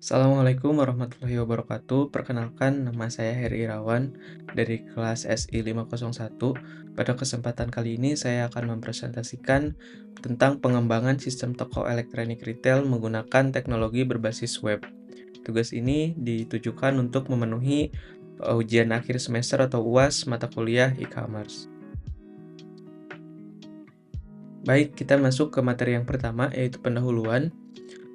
Assalamualaikum warahmatullahi wabarakatuh. Perkenalkan, nama saya Heri Irawan dari kelas SI 501. Pada kesempatan kali ini saya akan mempresentasikan tentang pengembangan sistem toko elektronik retail menggunakan teknologi berbasis web. Tugas ini ditujukan untuk memenuhi ujian akhir semester atau UAS mata kuliah e-commerce. Baik, kita masuk ke materi yang pertama, yaitu pendahuluan.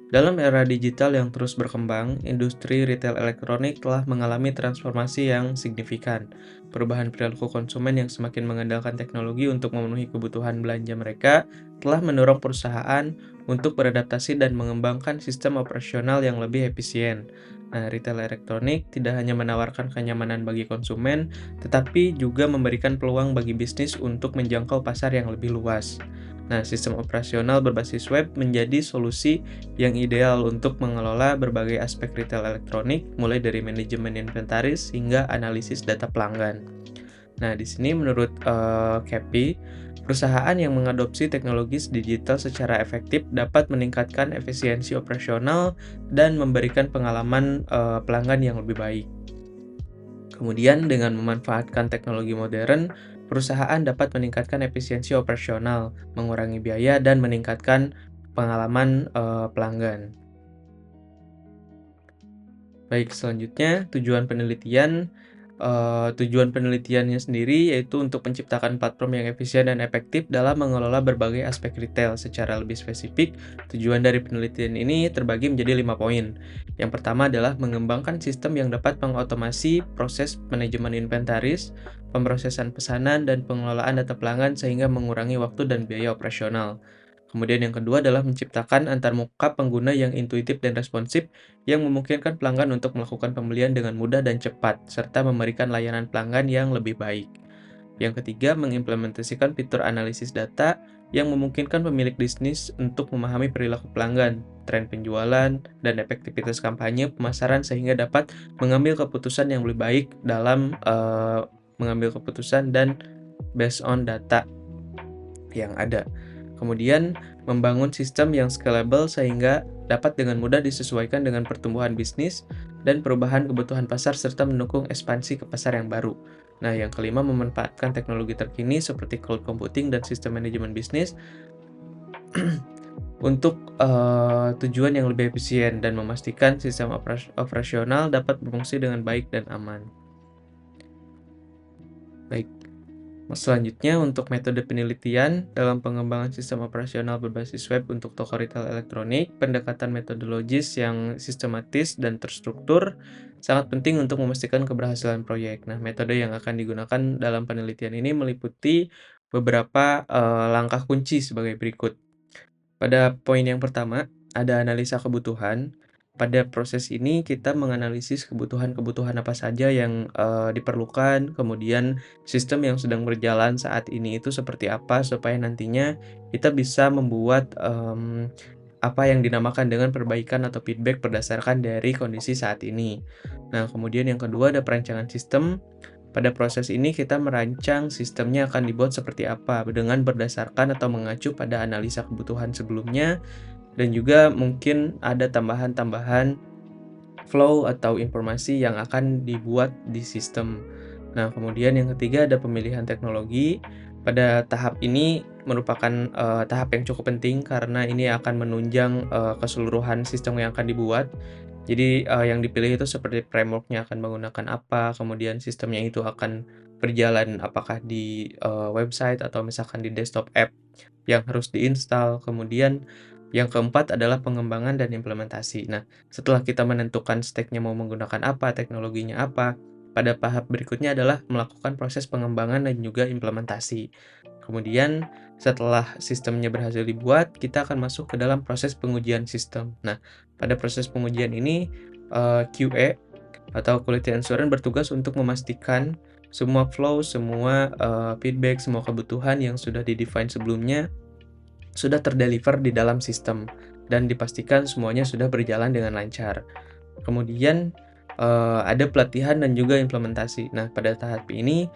Dalam era digital yang terus berkembang, industri retail elektronik telah mengalami transformasi yang signifikan. Perubahan perilaku konsumen yang semakin mengandalkan teknologi untuk memenuhi kebutuhan belanja mereka telah mendorong perusahaan untuk beradaptasi dan mengembangkan sistem operasional yang lebih efisien. Nah, retail elektronik tidak hanya menawarkan kenyamanan bagi konsumen, tetapi juga memberikan peluang bagi bisnis untuk menjangkau pasar yang lebih luas. Nah, sistem operasional berbasis web menjadi solusi yang ideal untuk mengelola berbagai aspek retail elektronik, mulai dari manajemen inventaris hingga analisis data pelanggan. Nah, di sini menurut CAPI, perusahaan yang mengadopsi teknologi digital secara efektif dapat meningkatkan efisiensi operasional dan memberikan pengalaman pelanggan yang lebih baik. Kemudian, dengan memanfaatkan teknologi modern, perusahaan dapat meningkatkan efisiensi operasional, mengurangi biaya, dan meningkatkan pengalaman pelanggan. Baik, selanjutnya tujuan penelitiannya sendiri yaitu untuk menciptakan platform yang efisien dan efektif dalam mengelola berbagai aspek retail. Secara lebih spesifik, tujuan dari penelitian ini terbagi menjadi 5 poin. Yang pertama adalah mengembangkan sistem yang dapat mengotomasi proses manajemen inventaris, pemrosesan pesanan, dan pengelolaan data pelanggan sehingga mengurangi waktu dan biaya operasional. Kemudian yang kedua adalah menciptakan antarmuka pengguna yang intuitif dan responsif yang memungkinkan pelanggan untuk melakukan pembelian dengan mudah dan cepat, serta memberikan layanan pelanggan yang lebih baik. Yang ketiga, mengimplementasikan fitur analisis data yang memungkinkan pemilik bisnis untuk memahami perilaku pelanggan, tren penjualan, dan efektivitas kampanye pemasaran sehingga dapat mengambil keputusan yang lebih baik dalam mengambil keputusan dan based on data yang ada. Kemudian, membangun sistem yang scalable sehingga dapat dengan mudah disesuaikan dengan pertumbuhan bisnis dan perubahan kebutuhan pasar serta mendukung ekspansi ke pasar yang baru. Nah, yang kelima, memanfaatkan teknologi terkini seperti cloud computing dan sistem manajemen bisnis untuk tujuan yang lebih efisien dan memastikan sistem operasional dapat berfungsi dengan baik dan aman. Baik. Selanjutnya, untuk metode penelitian dalam pengembangan sistem operasional berbasis web untuk toko retail elektronik, pendekatan metodologis yang sistematis dan terstruktur sangat penting untuk memastikan keberhasilan proyek. Nah, metode yang akan digunakan dalam penelitian ini meliputi beberapa langkah kunci sebagai berikut. Pada poin yang pertama, ada analisa kebutuhan. Pada proses ini kita menganalisis kebutuhan-kebutuhan apa saja yang diperlukan, kemudian sistem yang sedang berjalan saat ini itu seperti apa supaya nantinya kita bisa membuat apa yang dinamakan dengan perbaikan atau feedback berdasarkan dari kondisi saat ini. Nah, kemudian yang kedua ada perancangan sistem. Pada proses ini kita merancang sistemnya akan dibuat seperti apa dengan berdasarkan atau mengacu pada analisa kebutuhan sebelumnya dan juga mungkin ada tambahan-tambahan flow atau informasi yang akan dibuat di sistem. Nah, kemudian yang ketiga ada pemilihan teknologi. Pada tahap ini merupakan tahap yang cukup penting karena ini akan menunjang keseluruhan sistem yang akan dibuat. Jadi yang dipilih itu seperti framework-nya akan menggunakan apa, kemudian sistemnya itu akan berjalan apakah di website atau misalkan di desktop app yang harus diinstal. Kemudian yang keempat adalah pengembangan dan implementasi. Nah, setelah kita menentukan stack-nya mau menggunakan apa, teknologinya apa, pada tahap berikutnya adalah melakukan proses pengembangan dan juga implementasi. Kemudian setelah sistemnya berhasil dibuat, kita akan masuk ke dalam proses pengujian sistem. Nah, pada proses pengujian ini QA atau Quality Assurance bertugas untuk memastikan semua flow, semua feedback, semua kebutuhan yang sudah di-define sebelumnya sudah terdeliver di dalam sistem dan dipastikan semuanya sudah berjalan dengan lancar. Kemudian ada pelatihan dan juga implementasi. Nah, pada tahap ini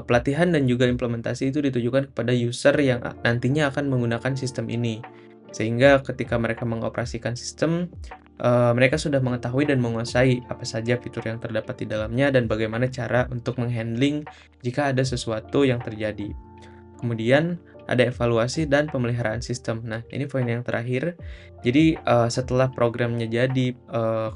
pelatihan dan juga implementasi itu ditujukan kepada user yang nantinya akan menggunakan sistem ini. Sehingga ketika mereka mengoperasikan sistem, mereka sudah mengetahui dan menguasai apa saja fitur yang terdapat di dalamnya dan bagaimana cara untuk menghandling jika ada sesuatu yang terjadi. Kemudian ada evaluasi dan pemeliharaan sistem. Nah, ini poin yang terakhir. Jadi, setelah programnya jadi,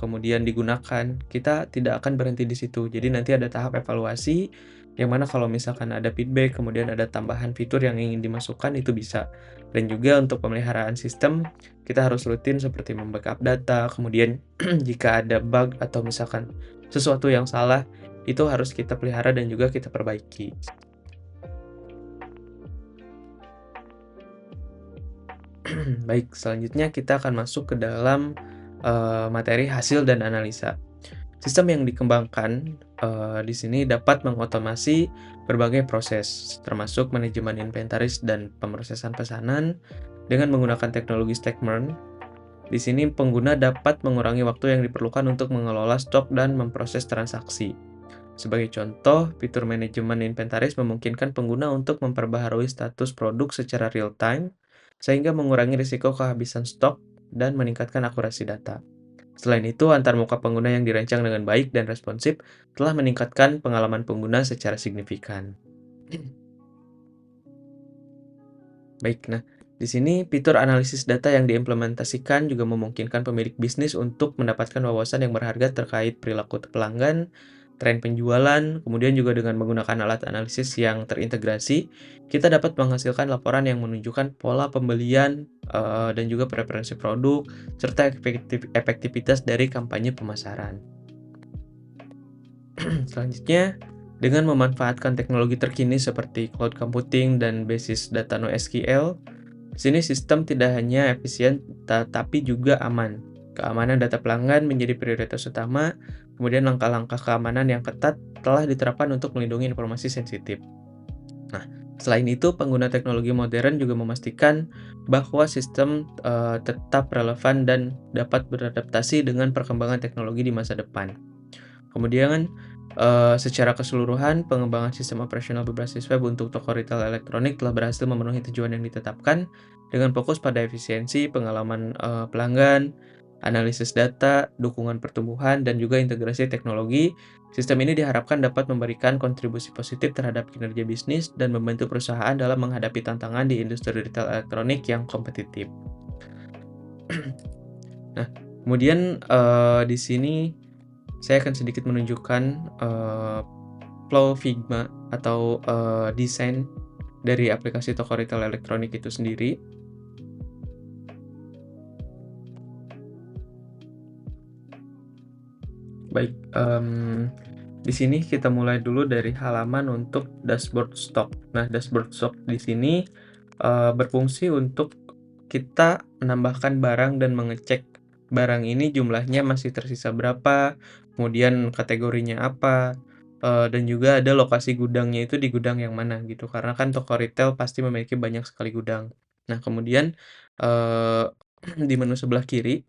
kemudian digunakan, kita tidak akan berhenti di situ. Jadi nanti ada tahap evaluasi, yang mana kalau misalkan ada feedback, kemudian ada tambahan fitur yang ingin dimasukkan, itu bisa. Dan juga untuk pemeliharaan sistem, kita harus rutin seperti membackup data, kemudian jika ada bug atau misalkan sesuatu yang salah, itu harus kita pelihara dan juga kita perbaiki. Baik, selanjutnya kita akan masuk ke dalam, materi hasil dan analisa. Sistem yang dikembangkan, di sini dapat mengotomasi berbagai proses, termasuk manajemen inventaris dan pemrosesan pesanan dengan menggunakan teknologi Stackman. Di sini pengguna dapat mengurangi waktu yang diperlukan untuk mengelola stok dan memproses transaksi. Sebagai contoh, fitur manajemen inventaris memungkinkan pengguna untuk memperbaharui status produk secara real time, sehingga mengurangi risiko kehabisan stok dan meningkatkan akurasi data. Selain itu, antarmuka pengguna yang dirancang dengan baik dan responsif telah meningkatkan pengalaman pengguna secara signifikan. Baik, nah di sini fitur analisis data yang diimplementasikan juga memungkinkan pemilik bisnis untuk mendapatkan wawasan yang berharga terkait perilaku pelanggan, tren penjualan, kemudian juga dengan menggunakan alat analisis yang terintegrasi, kita dapat menghasilkan laporan yang menunjukkan pola pembelian dan juga preferensi produk, serta efektivitas dari kampanye pemasaran. Selanjutnya, dengan memanfaatkan teknologi terkini seperti cloud computing dan basis data NoSQL, di sini sistem tidak hanya efisien tetapi juga aman. Keamanan data pelanggan menjadi prioritas utama, kemudian langkah-langkah keamanan yang ketat telah diterapkan untuk melindungi informasi sensitif. Nah, selain itu, pengguna teknologi modern juga memastikan bahwa sistem tetap relevan dan dapat beradaptasi dengan perkembangan teknologi di masa depan. Kemudian, secara keseluruhan, pengembangan sistem operasional berbasis web untuk toko retail elektronik telah berhasil memenuhi tujuan yang ditetapkan dengan fokus pada efisiensi, pengalaman pelanggan, analisis data, dukungan pertumbuhan, dan juga integrasi teknologi. Sistem ini diharapkan dapat memberikan kontribusi positif terhadap kinerja bisnis dan membantu perusahaan dalam menghadapi tantangan di industri retail elektronik yang kompetitif. Nah, kemudian di sini saya akan sedikit menunjukkan flow Figma atau desain dari aplikasi toko retail elektronik itu sendiri. Baik, di sini kita mulai dulu dari halaman untuk dashboard stok. Nah, dashboard stok di sini berfungsi untuk kita menambahkan barang dan mengecek barang ini jumlahnya masih tersisa berapa, kemudian kategorinya apa, dan juga ada lokasi gudangnya itu di gudang yang mana gitu. Karena kan toko retail pasti memiliki banyak sekali gudang. Nah, kemudian eee, di menu sebelah kiri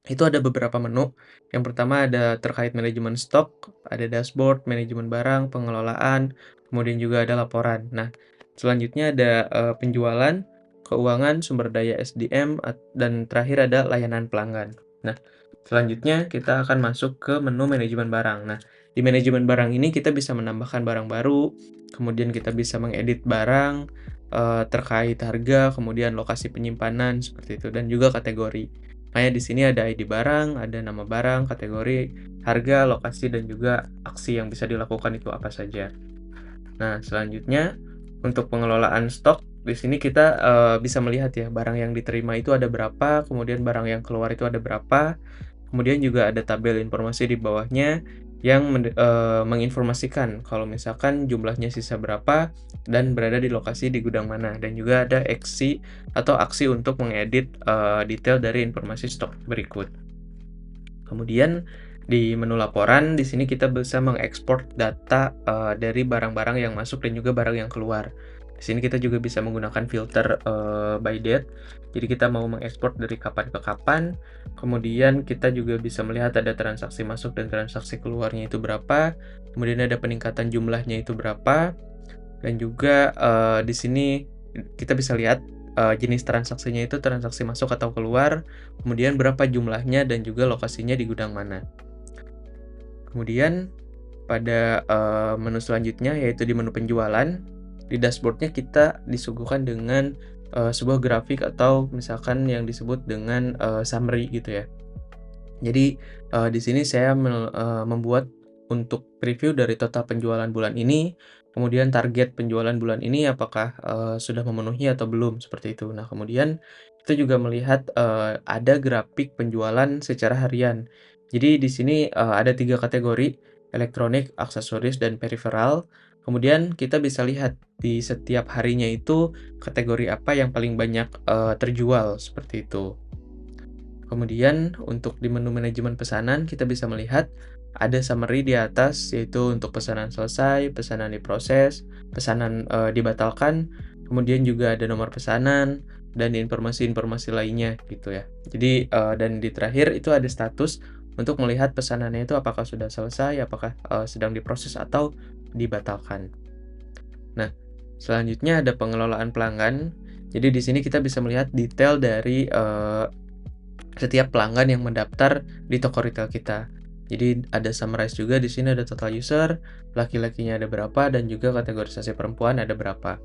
itu ada beberapa menu. Yang pertama ada terkait manajemen stok, ada dashboard, manajemen barang, pengelolaan, kemudian juga ada laporan. Nah, selanjutnya ada penjualan, keuangan, sumber daya SDM, dan terakhir ada layanan pelanggan. Nah, selanjutnya kita akan masuk ke menu manajemen barang. Nah, di manajemen barang ini kita bisa menambahkan barang baru, kemudian kita bisa mengedit barang, terkait harga, kemudian lokasi penyimpanan, seperti itu, dan juga kategori. Makanya di sini ada ID barang, ada nama barang, kategori, harga, lokasi, dan juga aksi yang bisa dilakukan itu apa saja. Nah, selanjutnya untuk pengelolaan stok, di sini kita bisa melihat ya barang yang diterima itu ada berapa, kemudian barang yang keluar itu ada berapa, kemudian juga ada tabel informasi di bawahnya yang menginformasikan kalau misalkan jumlahnya sisa berapa dan berada di lokasi di gudang mana, dan juga ada aksi untuk mengedit detail dari informasi stok berikut. Kemudian di menu laporan, di sini kita bisa mengekspor data dari barang-barang yang masuk dan juga barang yang keluar. Di sini kita juga bisa menggunakan filter by date. Jadi kita mau mengekspor dari kapan ke kapan. Kemudian kita juga bisa melihat ada transaksi masuk dan transaksi keluarnya itu berapa. Kemudian ada peningkatan jumlahnya itu berapa. Dan juga di sini kita bisa lihat jenis transaksinya itu transaksi masuk atau keluar, kemudian berapa jumlahnya dan juga lokasinya di gudang mana. Kemudian pada, menu selanjutnya yaitu di menu penjualan, di dashboard-nya kita disuguhkan dengan, sebuah grafik atau misalkan yang disebut dengan, summary gitu ya. Jadi, di sini saya membuat untuk preview dari total penjualan bulan ini, kemudian target penjualan bulan ini apakah, sudah memenuhi atau belum, seperti itu. Nah, kemudian kita juga melihat, ada grafik penjualan secara harian. Jadi di sini, ada 3 kategori, elektronik, aksesoris, dan peripheral. Kemudian kita bisa lihat di setiap harinya itu kategori apa yang paling banyak, terjual, seperti itu. Kemudian untuk di menu manajemen pesanan kita bisa melihat ada summary di atas yaitu untuk pesanan selesai, pesanan diproses, pesanan, dibatalkan, kemudian juga ada nomor pesanan dan informasi-informasi lainnya gitu ya. Jadi, dan di terakhir itu ada status untuk melihat pesanannya itu apakah sudah selesai, apakah, sedang diproses atau dibatalkan. Nah, selanjutnya ada pengelolaan pelanggan. Jadi di sini kita bisa melihat detail dari, setiap pelanggan yang mendaftar di toko retail kita. Jadi ada summarize juga di sini ada total user, laki-lakinya ada berapa, dan juga kategorisasi perempuan ada berapa.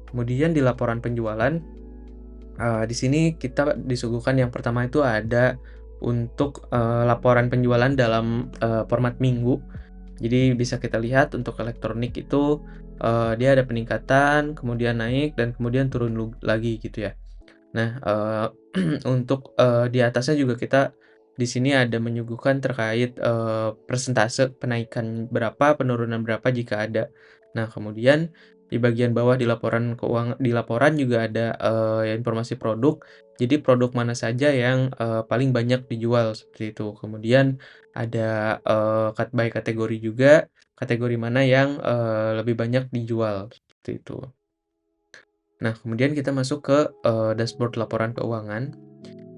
Kemudian di laporan penjualan, di sini kita disuguhkan yang pertama itu ada untuk, laporan penjualan dalam, format minggu. Jadi bisa kita lihat untuk elektronik itu, dia ada peningkatan, kemudian naik, dan kemudian turun lagi gitu ya. Nah, untuk, di atasnya juga kita di sini ada menyuguhkan terkait, persentase penaikan berapa, penurunan berapa jika ada. Nah, kemudian di bagian bawah di laporan juga ada, informasi produk. Jadi produk mana saja yang, paling banyak dijual, seperti itu. Kemudian ada, by kategori juga, kategori mana yang, lebih banyak dijual, seperti itu. Nah, kemudian kita masuk ke, dashboard laporan keuangan.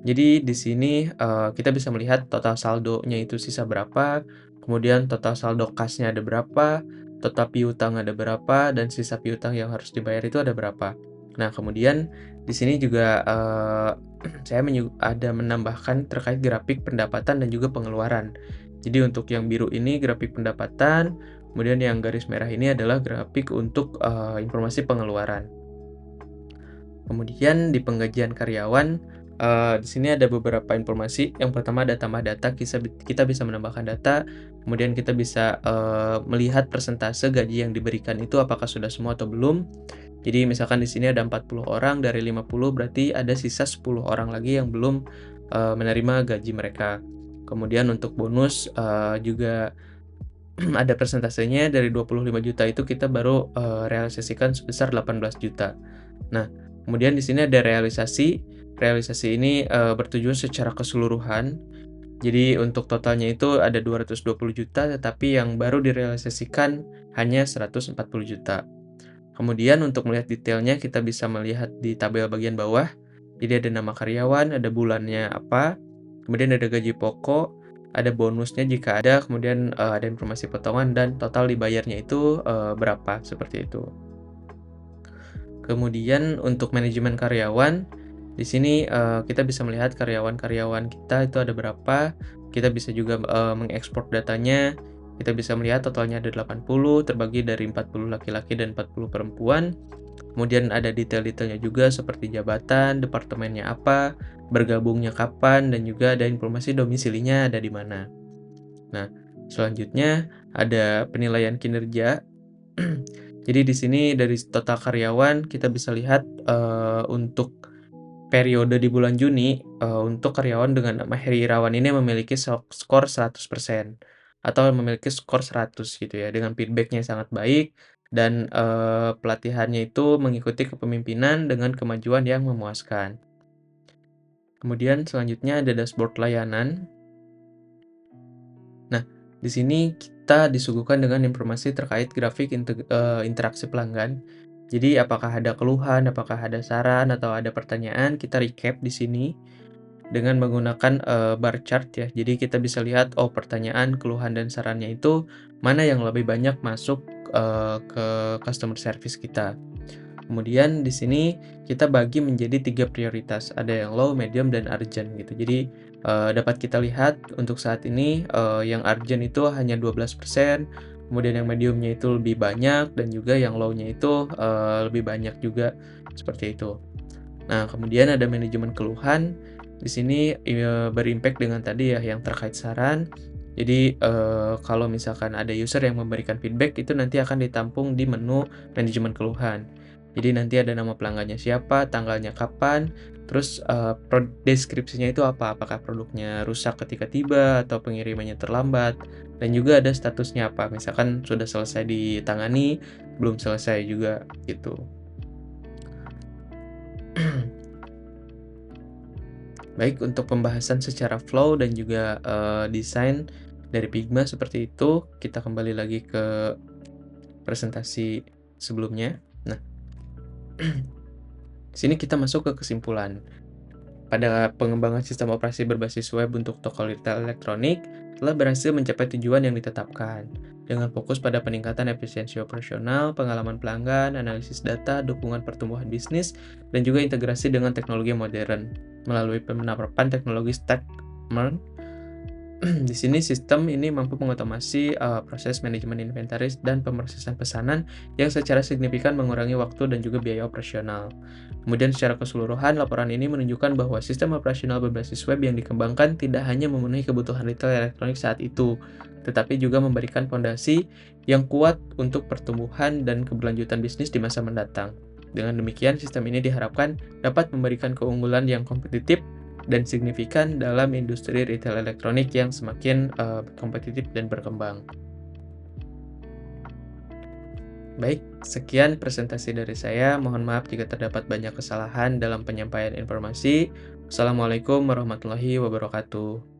Jadi di sini, kita bisa melihat total saldonya itu sisa berapa, kemudian total saldo kasnya ada berapa, total piutang ada berapa, dan sisa piutang yang harus dibayar itu ada berapa. Nah, kemudian di sini juga, saya ada menambahkan terkait grafik pendapatan dan juga pengeluaran. Jadi untuk yang biru ini grafik pendapatan, kemudian yang garis merah ini adalah grafik untuk, informasi pengeluaran. Kemudian di penggajian karyawan, di sini ada beberapa informasi. Yang pertama ada tambah data, kita bisa menambahkan data, kemudian kita bisa, melihat persentase gaji yang diberikan itu apakah sudah semua atau belum. Jadi misalkan di sini ada 40 orang dari 50 berarti ada sisa 10 orang lagi yang belum, menerima gaji mereka. Kemudian untuk bonus, juga ada persentasenya dari 25 juta itu kita baru, realisasikan sebesar 18 juta. Nah, kemudian di sini ada realisasi. Realisasi ini, bertujuan secara keseluruhan. Jadi untuk totalnya itu ada 220 juta, tetapi yang baru direalisasikan hanya 140 juta. Kemudian untuk melihat detailnya kita bisa melihat di tabel bagian bawah. Jadi ada nama karyawan, ada bulannya apa, kemudian ada gaji pokok, ada bonusnya jika ada, kemudian, ada informasi potongan dan total dibayarnya itu, berapa, seperti itu. Kemudian untuk manajemen karyawan, di sini, kita bisa melihat karyawan-karyawan kita itu ada berapa, kita bisa juga, mengekspor datanya, kita bisa melihat totalnya ada 80 terbagi dari 40 laki-laki dan 40 perempuan. Kemudian ada detail-detailnya juga seperti jabatan, departemennya apa, bergabungnya kapan, dan juga ada informasi domisilinya ada di mana. Nah, selanjutnya ada penilaian kinerja. Jadi di sini dari total karyawan kita bisa lihat, untuk periode di bulan Juni, untuk karyawan dengan nama Heri Irawan ini memiliki skor 100% atau memiliki skor 100 gitu ya, dengan feedback-nya yang sangat baik dan, pelatihannya itu mengikuti kepemimpinan dengan kemajuan yang memuaskan. Kemudian selanjutnya ada dashboard layanan. Nah, di sini kita disuguhkan dengan informasi terkait grafik interaksi pelanggan. Jadi apakah ada keluhan, apakah ada saran, atau ada pertanyaan, kita recap di sini dengan menggunakan, bar chart ya. Jadi kita bisa lihat, oh pertanyaan, keluhan, dan sarannya itu mana yang lebih banyak masuk, ke customer service kita. Kemudian di sini kita bagi menjadi 3 prioritas, ada yang low, medium, dan urgent gitu. Jadi, dapat kita lihat untuk saat ini, yang urgent itu hanya 12%, kemudian yang mediumnya itu lebih banyak, dan juga yang low-nya itu, lebih banyak juga, seperti itu. Nah, kemudian ada manajemen keluhan. Di sini, berimpact dengan tadi ya, yang terkait saran. Jadi, kalau misalkan ada user yang memberikan feedback, itu nanti akan ditampung di menu manajemen keluhan. Jadi nanti ada nama pelanggannya siapa, tanggalnya kapan, terus, deskripsinya itu apa, apakah produknya rusak ketika tiba, atau pengirimannya terlambat, dan juga ada statusnya apa, misalkan sudah selesai ditangani, belum selesai juga, gitu. Baik, untuk pembahasan secara flow dan juga, desain dari Figma seperti itu, kita kembali lagi ke presentasi sebelumnya. Nah, di sini kita masuk ke kesimpulan. Pada pengembangan sistem operasi berbasis web untuk toko retail elektronik, telah berhasil mencapai tujuan yang ditetapkan, dengan fokus pada peningkatan efisiensi operasional, pengalaman pelanggan, analisis data, dukungan pertumbuhan bisnis, dan juga integrasi dengan teknologi modern, melalui penerapan teknologi Stackman. Di sini sistem ini mampu mengotomasi proses manajemen inventaris dan pemrosesan pesanan yang secara signifikan mengurangi waktu dan juga biaya operasional. Kemudian secara keseluruhan, laporan ini menunjukkan bahwa sistem operasional berbasis web yang dikembangkan tidak hanya memenuhi kebutuhan retail elektronik saat itu, tetapi juga memberikan fondasi yang kuat untuk pertumbuhan dan keberlanjutan bisnis di masa mendatang. Dengan demikian, sistem ini diharapkan dapat memberikan keunggulan yang kompetitif dan signifikan dalam industri retail elektronik yang semakin kompetitif dan berkembang. Baik, sekian presentasi dari saya. Mohon maaf jika terdapat banyak kesalahan dalam penyampaian informasi. Wassalamualaikum warahmatullahi wabarakatuh.